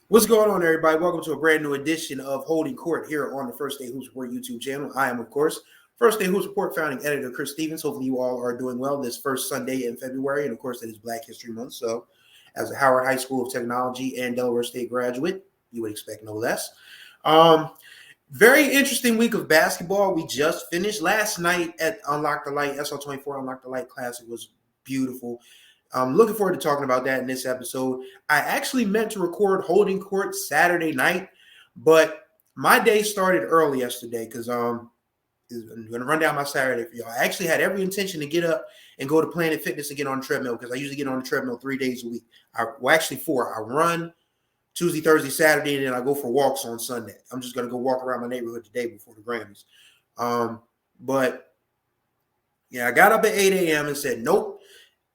What's going on, everybody? Welcome to a brand new edition of Holding Court here on the First Day Hoops Report YouTube channel. I am, of course, First Day Hoops Report founding editor Chris Stevens. Hopefully, you all are doing well this first Sunday in February, and of course, it is Black History Month. So, as a Howard High School of Technology and Delaware State graduate, you would expect no less. Very interesting week of basketball. We just finished last night at UnLocke The Light. SL24 UnLocke The Light Classic was beautiful. I'm looking forward to talking about that in this episode. I actually meant to record Holding Court Saturday night, but my day started early yesterday because I'm going to run down my Saturday for y'all. I actually had every intention to get up and go to Planet Fitness and get on the treadmill because I usually get on the treadmill 3 days a week. Actually 4. I run Tuesday, Thursday, Saturday, and then I go for walks on Sunday. I'm just going to go walk around my neighborhood today before the Grammys. But yeah, I got up at 8 a.m. and said, nope,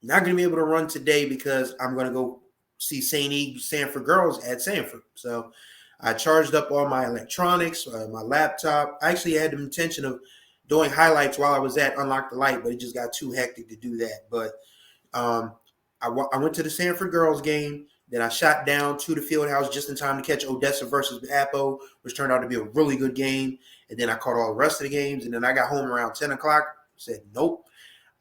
not going to be able to run today because I'm going to go see St. E. Sanford girls at Sanford. So I charged up all my electronics, my laptop. I actually had the intention of doing highlights while I was at UnLocke The Light, but it just got too hectic to do that. But I went to the Sanford girls game. Then I shot down to the field house just in time to catch Odessa versus Apo, which turned out to be a really good game. And then I caught all the rest of the games. And then I got home around 10 o'clock, said, nope,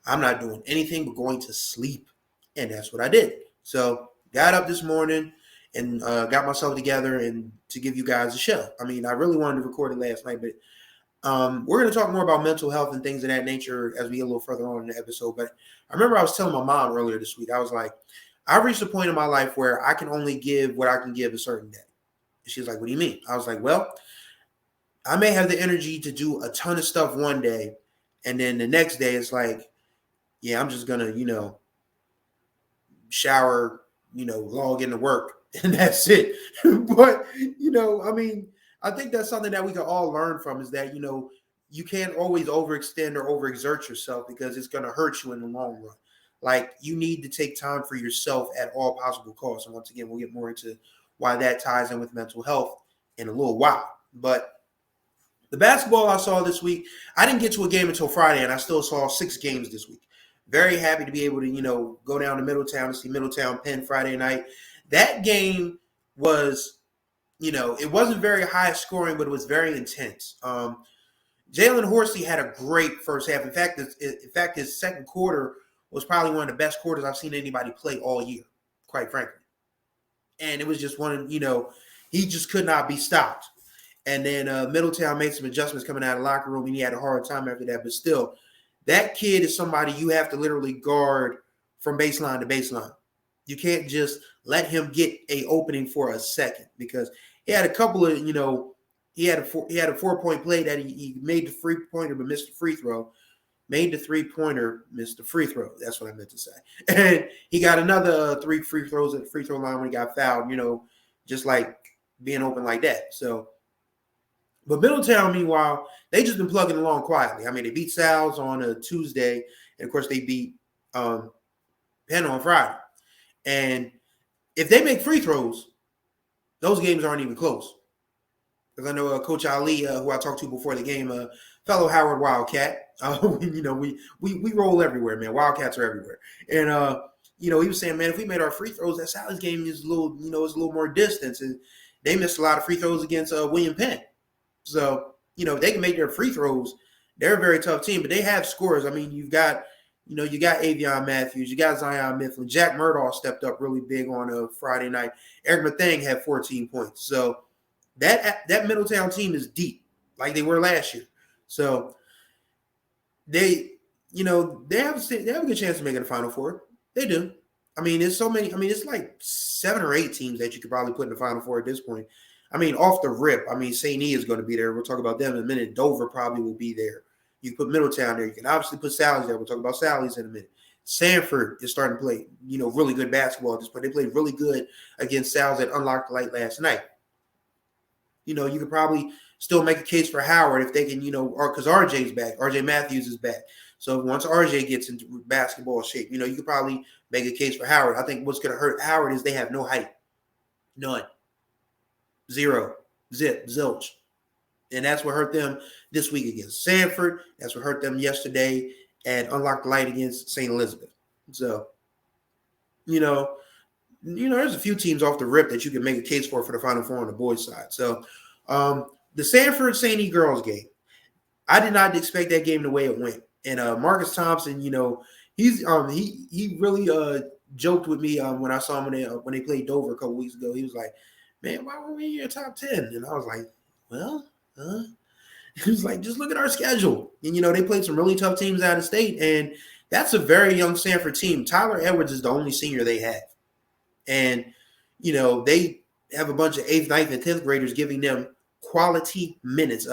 I'm not doing anything but going to sleep. And that's what I did. So got up this morning and got myself together and to give you guys a show. I mean, I really wanted to record it last night, but we're going to talk more about mental health and things of that nature as we get a little further on in the episode. But I remember I was telling my mom earlier this week, I was like, I reached a point in my life where I can only give what I can give a certain day. And she was like, what do you mean? I was like, well, I may have the energy to do a ton of stuff one day. And then the next day it's like, yeah, I'm just going to, shower, log into work and that's it. But, I mean, I think that's something that we can all learn from is that, you can't always overextend or overexert yourself because it's going to hurt you in the long run. Like, you need to take time for yourself at all possible costs. And once again, we'll get more into why that ties in with mental health in a little while. But the basketball I saw this week, I didn't get to a game until Friday, and I still saw 6 games this week. Very happy to be able to, go down to Middletown to see Middletown Penn Friday night. That game was, it wasn't very high scoring, but it was very intense. Jalen Horsey had a great first half. In fact, his second quarter was probably one of the best quarters I've seen anybody play all year, quite frankly. And it was just he just could not be stopped. And then Middletown made some adjustments coming out of the locker room, and he had a hard time after that. But still, that kid is somebody you have to literally guard from baseline to baseline. You can't just let him get a opening for a second because he had a couple of, he had a 4-point play that he made the 3-pointer but missed the free throw. Made the 3-pointer, missed the free throw. That's what I meant to say. And he got another 3 free throws at the free throw line when he got fouled, just like being open like that. So, but Middletown, meanwhile, they just been plugging along quietly. I mean, they beat Sal's on a Tuesday, and of course they beat Penn on Friday. And if they make free throws, those games aren't even close. Because I know Coach Ali, who I talked to before the game, fellow Howard Wildcat. We roll everywhere, man. Wildcats are everywhere. And he was saying, man, if we made our free throws, that Sal's game is a little, is a little more distance. And they missed a lot of free throws against William Penn. So, they can make their free throws. They're a very tough team, but they have scores. I mean, you got Avion Matthews, you got Zion Mifflin. Jack Murdaugh stepped up really big on a Friday night. Eric Mathang had 14 points. So that Middletown team is deep, like they were last year. So they have a good chance of making the Final Four. They do. I mean, there's so many. I mean, it's like 7 or 8 teams that you could probably put in the Final Four at this point. I mean, off the rip, St. E is going to be there. We'll talk about them in a minute. Dover probably will be there. You can put Middletown there. You can obviously put Sally's there. We'll talk about Sally's in a minute. Sanford is starting to play, really good basketball at this point. They played really good against Sal's at UnLocke The Light last night. You could probably still make a case for Howard if they can, because RJ's back. RJ Matthews is back. So once RJ gets into basketball shape, you could probably make a case for Howard. I think what's going to hurt Howard is they have no height. None. 0. Zip. Zilch. And that's what hurt them this week against Sanford. That's what hurt them yesterday at UnLocke The Light against St. Elizabeth. So, there's a few teams off the rip that you can make a case for the Final Four on the boys' side. So the Sanford St. E girls game, I did not expect that game the way it went. And Marcus Thompson, he's he really joked with me when I saw him when they played Dover a couple weeks ago. He was like, "Man, why were we in your top 10?" And I was like, "Well, he was like, just look at our schedule." And they played some really tough teams out of state, and that's a very young Sanford team. Tyler Edwards is the only senior they have, and they have a bunch of 8th, 9th, and 10th graders giving them quality minutes.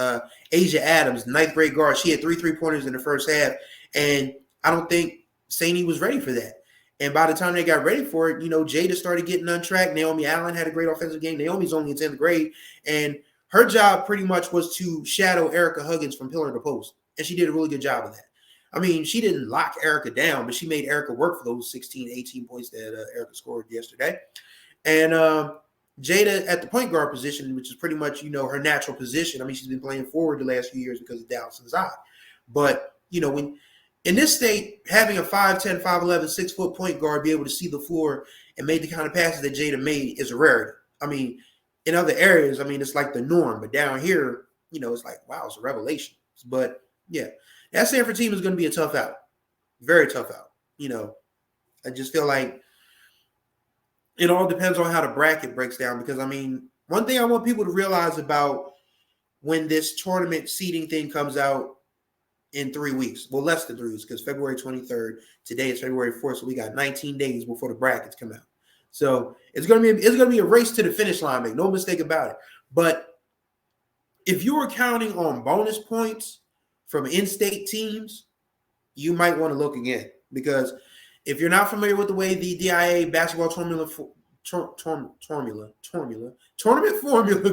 Asia Adams, 9th grade guard, she had 3 3-pointers in the first half, and I don't think St. E was ready for that. And by the time they got ready for it, Jada started getting untracked. Naomi Allen had a great offensive game. Naomi's only in 10th grade, and her job pretty much was to shadow Erica Huggins from pillar to post, and she did a really good job of that. I mean, she didn't lock Erica down, but she made Erica work for those 16, 18 points that Erica scored yesterday. And Jada at the point guard position, which is pretty much, her natural position. I mean, she's been playing forward the last few years because of Dallas's eye. But, when in this state, having a 5'10", 5'11", 6-foot point guard be able to see the floor and make the kind of passes that Jada made is a rarity. I mean, in other areas, it's like the norm. But down here, it's like, wow, it's a revelation. But, yeah, that Sanford team is going to be a tough out. Very tough out. I just feel like it all depends on how the bracket breaks down. Because, one thing I want people to realize about when this tournament seeding thing comes out in 3 weeks, well, less than 3 weeks, because February 23rd, today is February 4th, so we got 19 days before the brackets come out. So it's gonna be a race to the finish line, make no mistake about it. But if you were counting on bonus points from in-state teams, you might want to look again. Because if you're not familiar with the way the DIA basketball tournament formula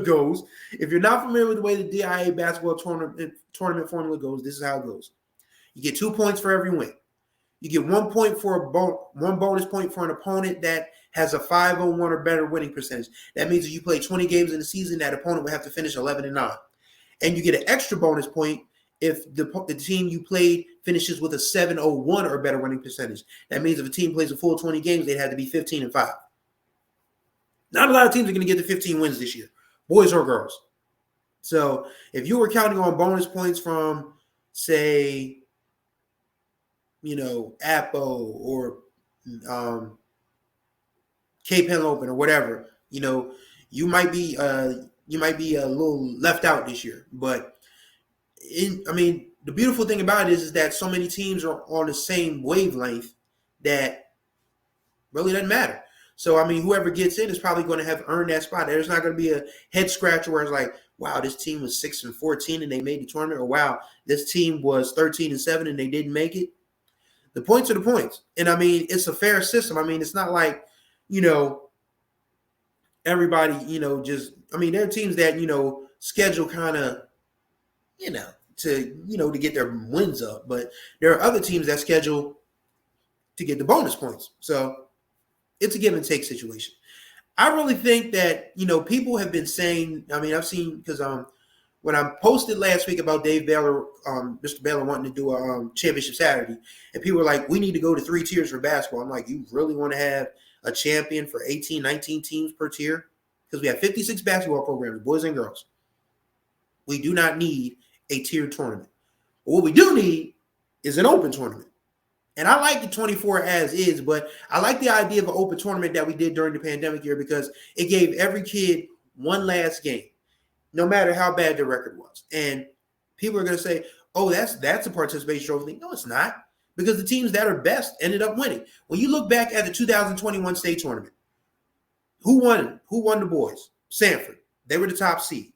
goes, if you're not familiar with the way the DIA basketball tournament formula goes, this is how it goes. You get 2 points for every win. You get 1 point for one bonus point for an opponent that has a 501 or better winning percentage. That means if you play 20 games in the season, that opponent will have to finish 11-9. And you get an extra bonus point if the team you played finishes with a 701 or better winning percentage. That means if a team plays a full 20 games, they'd have to be 15-5. Not a lot of teams are going to get to 15 wins this year, boys or girls. So if you were counting on bonus points from, say, Appo or Cape Henlopen or whatever, you might be a little left out this year. But the beautiful thing about it is that so many teams are on the same wavelength that really doesn't matter. So, whoever gets in is probably going to have earned that spot. There's not going to be a head scratcher where it's like, wow, this team was 6-14 and they made the tournament, or wow, this team was 13-7 and they didn't make it. The points are the points. And it's a fair system. It's not like, everybody, there are teams that, schedule kind of, to get their wins up. But there are other teams that schedule to get the bonus points. So it's a give and take situation. I really think that, people have been saying, I've seen, because when I posted last week about Dave Baylor, Mr. Baylor wanting to do a championship Saturday, and people were like, we need to go to 3 tiers for basketball. I'm like, you really want to have a champion for 18, 19 teams per tier? Because we have 56 basketball programs, boys and girls. We do not need a tiered tournament. But what we do need is an open tournament. And I like the 24 as is, but I like the idea of an open tournament that we did during the pandemic year because it gave every kid one last game, no matter how bad their record was. And people are going to say, oh, that's a participation trophy thing. No, it's not, because the teams that are best ended up winning. When you look back at the 2021 state tournament, who won? Who won the boys? Sanford. They were the top seed.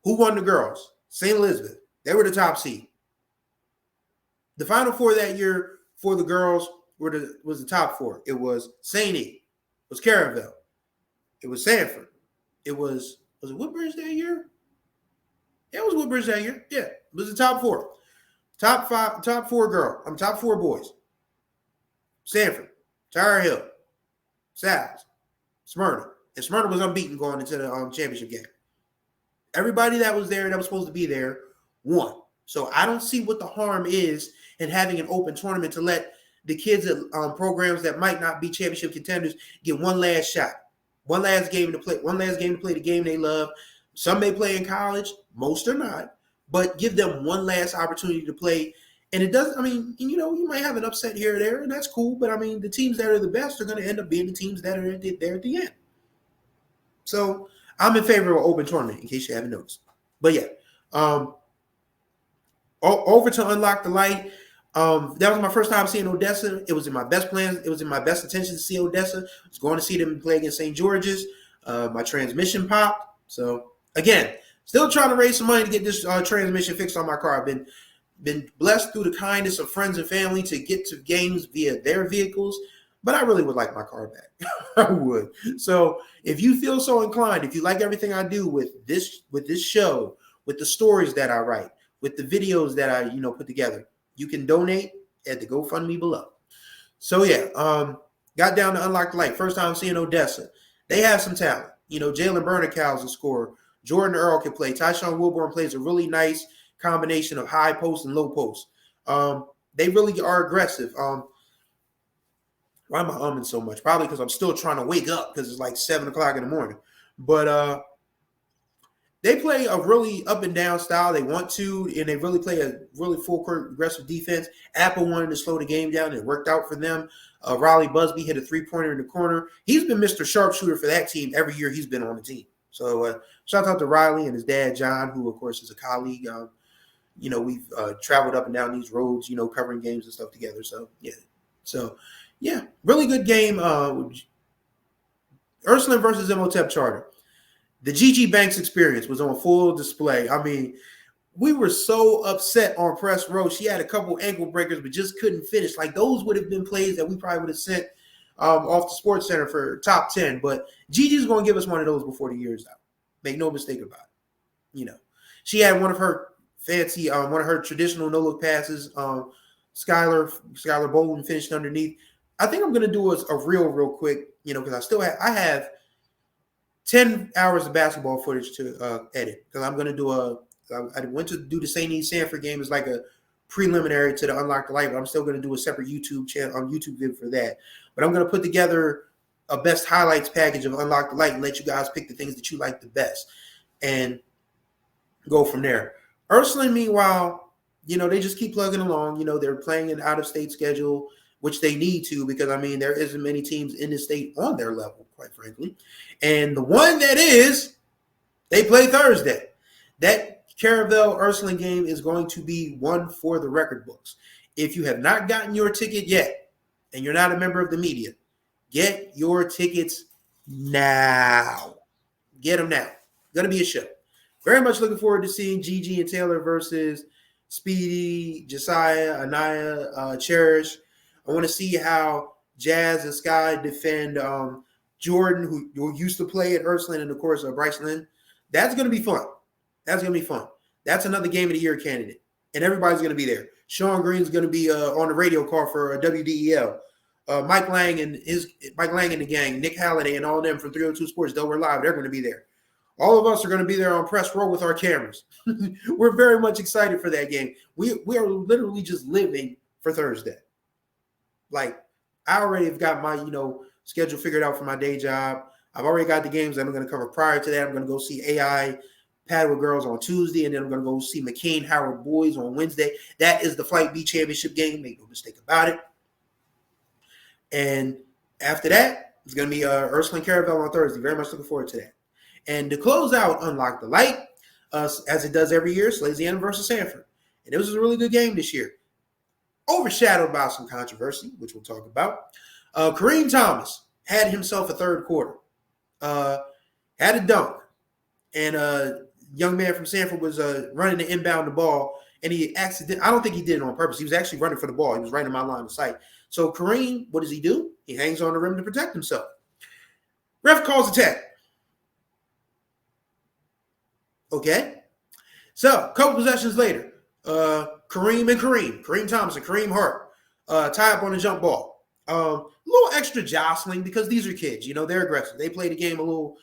Who won the girls? St. Elizabeth. They were the top seed. The Final Four that year for the girls was the top 4. It was St. E. It was Caravel. It was Sanford. It was it Woodbridge that year? Yeah, it was Woodbridge that year. Yeah, it was the top 4. Top 4 boys. Sanford, Tower Hill, Sal's, Smyrna. And Smyrna was unbeaten going into the championship game. Everybody that was there that was supposed to be there won. So I don't see what the harm is in having an open tournament to let the kids at programs that might not be championship contenders get one last shot, one last game to play the game they love. Some may play in college, most are not, but give them one last opportunity to play. And it doesn't, I mean, you might have an upset here or there, and that's cool. But I mean, the teams that are the best are going to end up being the teams that are there at the end. So I'm in favor of an open tournament, in case you haven't noticed. But yeah, over to UnLocke The Light. That was my first time seeing Odessa. It was in my best plans. It was in my best intention to see Odessa. I was going to see them play against St. George's. My transmission popped. So again, still trying to raise some money to get this transmission fixed on my car. I've been blessed through the kindness of friends and family to get to games via their vehicles, but I really would like my car back. I would. So if you feel so inclined, if you like everything I do with this show, with the stories that I write, with the videos that I put together, you can donate at the GoFundMe below. So yeah, got down to UnLocke The Light. First time seeing Odessa. They have some talent. Jalen Burnicow's a scorer. Jordan Earl can play. Tyshawn Wilborn plays a really nice combination of high post and low post. They really are aggressive. Why am I umming so much? Probably because I'm still trying to wake up because it's like 7 o'clock in the morning. But they play a really up and down style. They want to, and they really play a really full court aggressive defense. Apple wanted to slow the game down, and it worked out for them. Riley Busby hit a 3-pointer in the corner. He's been Mr. Sharpshooter for that team every year he's been on the team. So shout out to Riley and his dad, John, who, of course, is a colleague. We've traveled up and down these roads, covering games and stuff together. So, yeah, really good game. Ursuline versus Imhotep Charter. The Gigi Banks experience was on full display. I mean, we were so upset on press row. She had a couple ankle breakers, but just couldn't finish. Like, those would have been plays that we probably would have sent off the Sports Center for top 10. But Gigi's going to give us one of those before the year's out. Make no mistake about it. She had one of her traditional no-look passes. Skylar Bolden finished underneath. I think I'm going to do a real quick, because I have 10 hours of basketball footage to edit, because I'm going to do I went to do the St. E. Sanford game as like a preliminary to the UnLocke The Light, but I'm still going to do a separate YouTube channel YouTube video for that. But I'm going to put together a best highlights package of UnLocke The Light and let you guys pick the things that you like the best and go from there. Ursuline, meanwhile, they just keep plugging along. They're playing an out-of-state schedule, which they need to, because, there isn't many teams in the state on their level, quite frankly. And the one that is, they play Thursday. That Caravel Ursuline game is going to be one for the record books. If you have not gotten your ticket yet, and you're not a member of the media, get your tickets now. Get them now. Going to be a show. Very much looking forward to seeing Gigi and Taylor versus Speedy, Josiah, Anaya, Cherish. I want to see how Jazz and Sky defend Jordan, who used to play at Ursuline, and, of course, Bryce Lynn. That's going to be fun. That's another Game of the Year candidate, and everybody's going to be there. Sean Green's going to be on the radio call for WDEL. Mike Lang and the gang, Nick Halliday and all of them from 302 Sports, Delaware Live, they're going to be there. All of us are going to be there on press row with our cameras. We're very much excited for that game. We are literally just living for Thursday. Like, I already have got my, schedule figured out for my day job. I've already got the games that I'm going to cover prior to that. I'm going to go see AI Paddle Girls on Tuesday, and then I'm going to go see McCain Howard Boys on Wednesday. That is the Flight B championship game. Make no mistake about it. And after that, it's going to be Ursuline Caravel on Thursday. Very much looking forward to that. And to close out UnLocke The Light, as it does every year, Salesiana versus Sanford. And it was a really good game this year. Overshadowed by some controversy, which we'll talk about. Kareem Thomas had himself a third quarter. Had a dunk. And a young man from Sanford was running to inbound the ball. And I don't think he did it on purpose. He was actually running for the ball. He was right in my line of sight. So Kareem, what does he do? He hangs on the rim to protect himself. Ref calls a tech. Okay. So a couple possessions later, Kareem Thomas and Kareem Hart tie up on a jump ball. A little extra jostling because these are kids, they're aggressive. They play the game a little,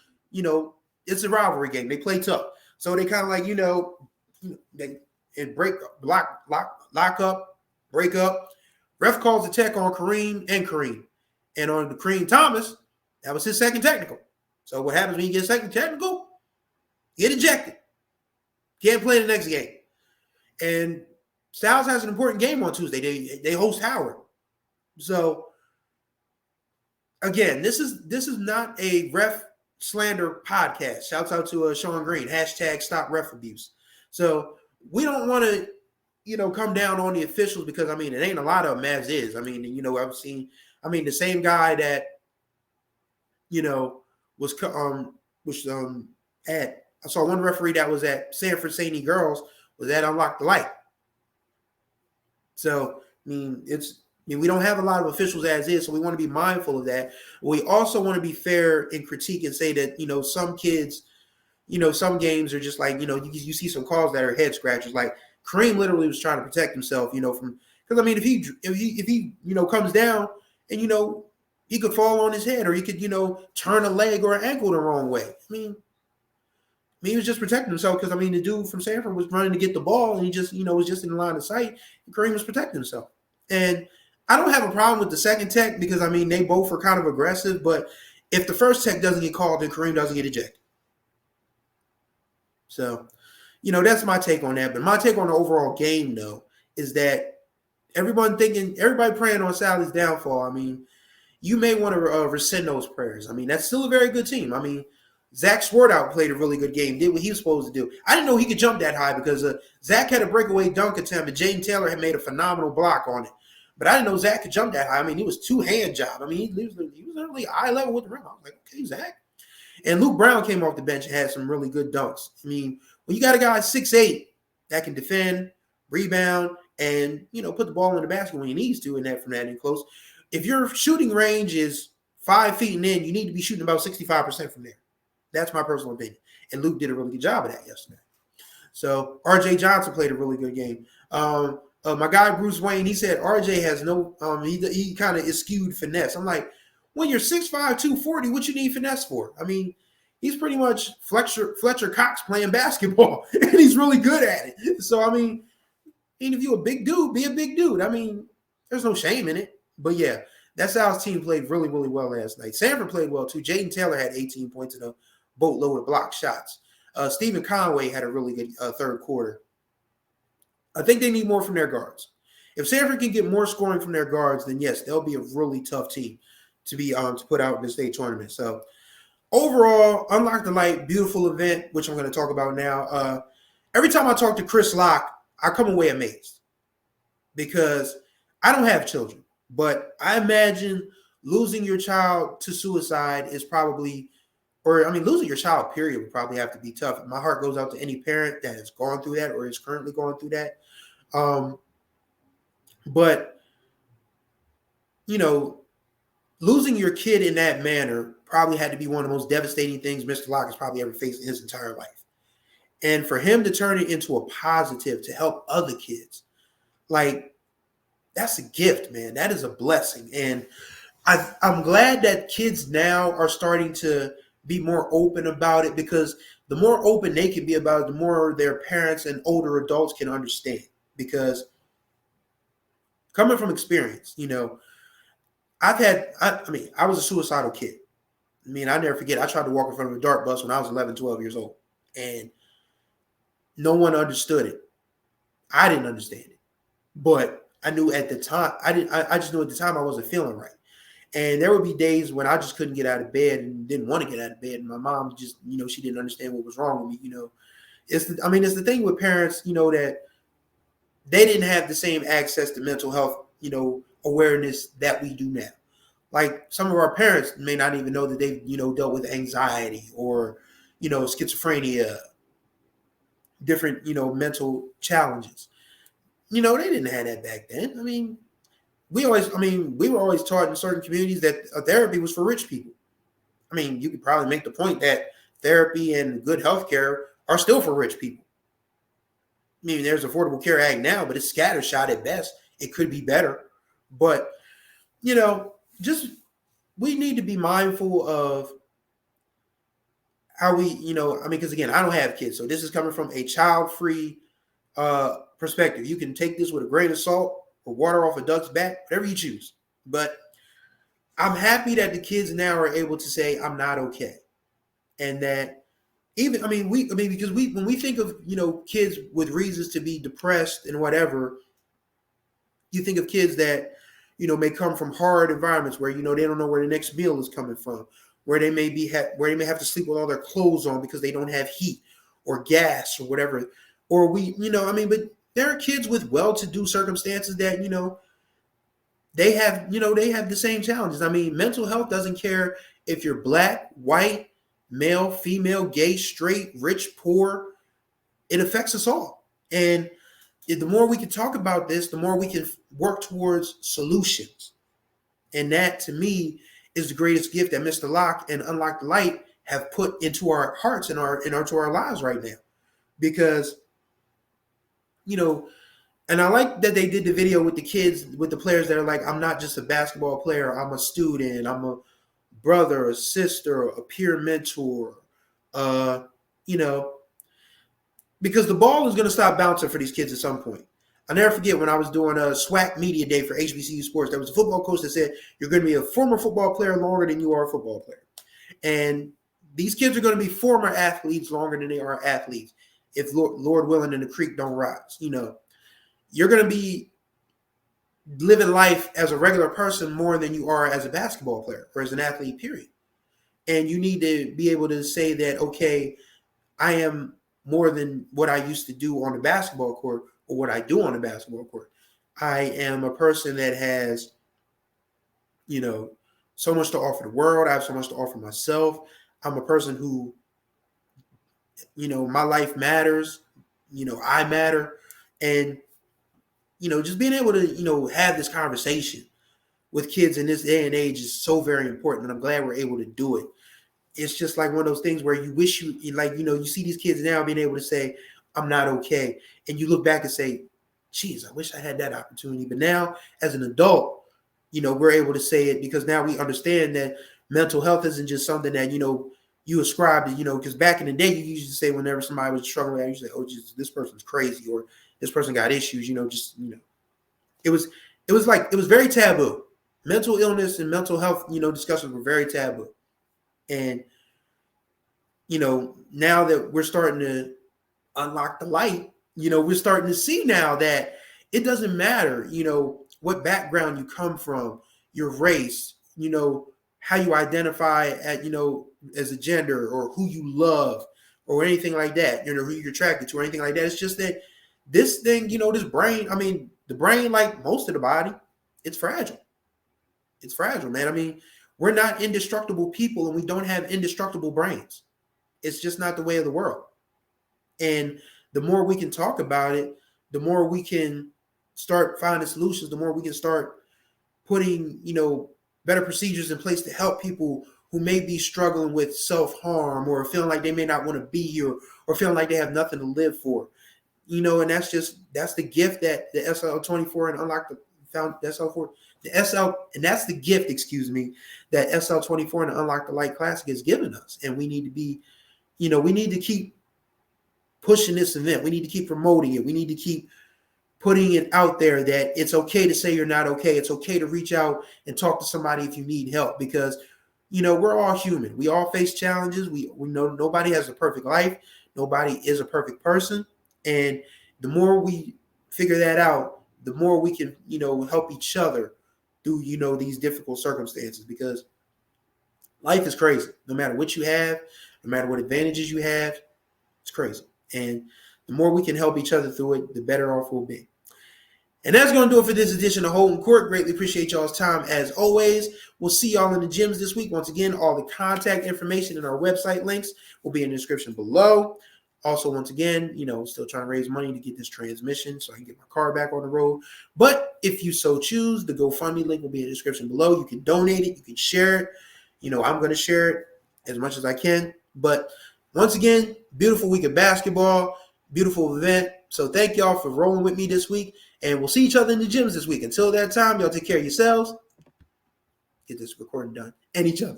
it's a rivalry game. They play tough. So they kind of like, they lock up, break up. Ref calls the tech on Kareem and Kareem. And on the Kareem Thomas, that was his second technical. So what happens when you get a second technical? Get ejected. Can't play the next game. And Styles has an important game on Tuesday. They host Howard. So again, this is not a ref slander podcast. Shouts out to Sean Green. # stop ref abuse. So we don't want to, come down on the officials because, it ain't a lot of them as is. I've seen, the same guy that, was at, I saw one referee that was at Sanford St. Girls was at UnLocke The Light. So, we don't have a lot of officials as is, so we want to be mindful of that. We also want to be fair and critique and say that, some kids, some games are just like, you see some calls that are head scratchers. Like Kareem literally was trying to protect himself, because if he comes down and, he could fall on his head or he could, turn a leg or an ankle the wrong way. He was just protecting himself because, the dude from Sanford was running to get the ball and he just, was just in the line of sight. And Kareem was protecting himself. And I don't have a problem with the second tech because, they both are kind of aggressive. But if the first tech doesn't get called, then Kareem doesn't get ejected. So, that's my take on that. But my take on the overall game, though, is that everybody praying on Sally's downfall. You may want to rescind those prayers. That's still a very good team. Zach Swartout played a really good game, did what he was supposed to do. I didn't know he could jump that high because Zach had a breakaway dunk attempt and Jaden Taylor had made a phenomenal block on it. But I didn't know Zach could jump that high. It was two-hand job. He was literally eye level with the rim. I was like, okay, Zach. And Luke Brown came off the bench and had some really good dunks. When you got a guy 6'8" that can defend, rebound, and, put the ball in the basket when he needs to and that from that in close. If your shooting range is 5 feet and in, you need to be shooting about 65% from there. That's my personal opinion. And Luke did a really good job of that yesterday. So RJ Johnson played a really good game. My guy Bruce Wayne, he said RJ has no he kind of eschewed finesse. I'm like, when you're 6'5", 240, what you need finesse for? He's pretty much Fletcher Cox playing basketball, and he's really good at it. So if you're a big dude, be a big dude. There's no shame in it. But yeah, that's how his team played really, really well last night. Sanford played well too. Jaden Taylor had 18 points in a boatload of block shots. Stephen Conway had a really good third quarter. I think they need more from their guards. If Sanford can get more scoring from their guards, then yes, they'll be a really tough team to be to put out in the state tournament. So overall, UnLocke The Light, beautiful event, which I'm going to talk about now. Every time I talk to Chris Locke, I come away amazed because I don't have children, but I imagine losing your child to suicide is probably, losing your child, period, would probably have to be tough. My heart goes out to any parent that has gone through that or is currently going through that. But losing your kid in that manner probably had to be one of the most devastating things Mr. Locke has probably ever faced in his entire life. And for him to turn it into a positive to help other kids, that's a gift, man. That is a blessing. And I'm glad that kids now are starting to be more open about it because the more open they can be about it, the more their parents and older adults can understand. Because coming from experience, I was a suicidal kid. I never forget, I tried to walk in front of a dart bus when I was 11, 12 years old. And no one understood it. I didn't understand it. But I knew at the time, I just knew at the time I wasn't feeling right. And there would be days when I just couldn't get out of bed and didn't want to get out of bed. And my mom just, she didn't understand what was wrong with me. It's the thing with parents, that they didn't have the same access to mental health, awareness that we do now. Like some of our parents may not even know that they've, dealt with anxiety or, schizophrenia, different, mental challenges. They didn't have that back then. We were always taught in certain communities that therapy was for rich people. You could probably make the point that therapy and good healthcare are still for rich people. There's Affordable Care Act now, but it's scattershot at best. It could be better. But, we need to be mindful of how we, because again, I don't have kids. So this is coming from a child-free perspective. You can take this with a grain of salt or water off a duck's back, whatever you choose. But I'm happy that the kids now are able to say, I'm not okay. And that even, because when we think of, kids with reasons to be depressed and whatever, you think of kids that, may come from hard environments where, they don't know where the next meal is coming from, where they may have to sleep with all their clothes on because they don't have heat or gas or whatever. Or but there are kids with well-to-do circumstances that, they have the same challenges. Mental health doesn't care if you're black, white, male, female, gay, straight, rich, poor. It affects us all. And the more we can talk about this, the more we can work towards solutions. And that, to me, is the greatest gift that Mr. Locke and UnLocke The Light have put into our hearts and to our lives right now. Because, and I like that they did the video with the kids, with the players that are like, I'm not just a basketball player, I'm a student, I'm a brother, a sister, a peer mentor, because the ball is going to stop bouncing for these kids at some point. I'll never forget when I was doing a SWAC media day for HBCU sports, there was a football coach that said, you're going to be a former football player longer than you are a football player. And these kids are going to be former athletes longer than they are athletes. If Lord willing and the creek don't rise, you're going to be living life as a regular person more than you are as a basketball player or as an athlete, period. And you need to be able to say that, okay, I am more than what I used to do on the basketball court or what I do on the basketball court. I am a person that has, so much to offer the world. I have so much to offer myself. I'm a person who, my life matters. I matter. And, just being able to, have this conversation with kids in this day and age is so very important. And I'm glad we're able to do it. It's just like one of those things where you wish you see these kids now being able to say, I'm not okay. And you look back and say, geez, I wish I had that opportunity. But now as an adult, we're able to say it because now we understand that mental health isn't just something that, you ascribe to, because back in the day, you used to say whenever somebody was struggling with that, you say, oh, just, this person's crazy or this person got issues, it was very taboo. Mental illness and mental health, discussions were very taboo. And, now that we're starting to unlock the light, we're starting to see now that it doesn't matter, what background you come from, your race, how you identify as a gender or who you love or anything like that, who you're attracted to or anything like that. It's just that this thing, this brain, the brain, like most of the body, it's fragile. It's fragile, man. We're not indestructible people and we don't have indestructible brains. It's just not the way of the world. And the more we can talk about it, the more we can start finding solutions, the more we can start putting, better procedures in place to help people who may be struggling with self-harm or feeling like they may not want to be here or feeling like they have nothing to live for. And that's the gift that the SL24 and Unlock that's the gift, that SL24 and the Unlock the Light Classic has given us. And we need to be, we need to keep pushing this event. We need to keep promoting it. We need to keep putting it out there that it's okay to say you're not okay. It's okay to reach out and talk to somebody if you need help because, we're all human. We all face challenges. We know nobody has a perfect life. Nobody is a perfect person. And the more we figure that out, the more we can, help each other through, these difficult circumstances because life is crazy. No matter what you have, no matter what advantages you have, it's crazy. And the more we can help each other through it, the better off we'll be. And that's going to do it for this edition of Holden Court. Greatly appreciate y'all's time as always. We'll see y'all in the gyms this week. Once again, all the contact information and our website links will be in the description below. Also, once again, still trying to raise money to get this transmission so I can get my car back on the road. But if you so choose, the GoFundMe link will be in the description below. You can donate it. You can share it. I'm going to share it as much as I can. But once again, beautiful week of basketball, beautiful event. So thank y'all for rolling with me this week. And we'll see each other in the gyms this week. Until that time, y'all take care of yourselves. Get this recording done. And each other.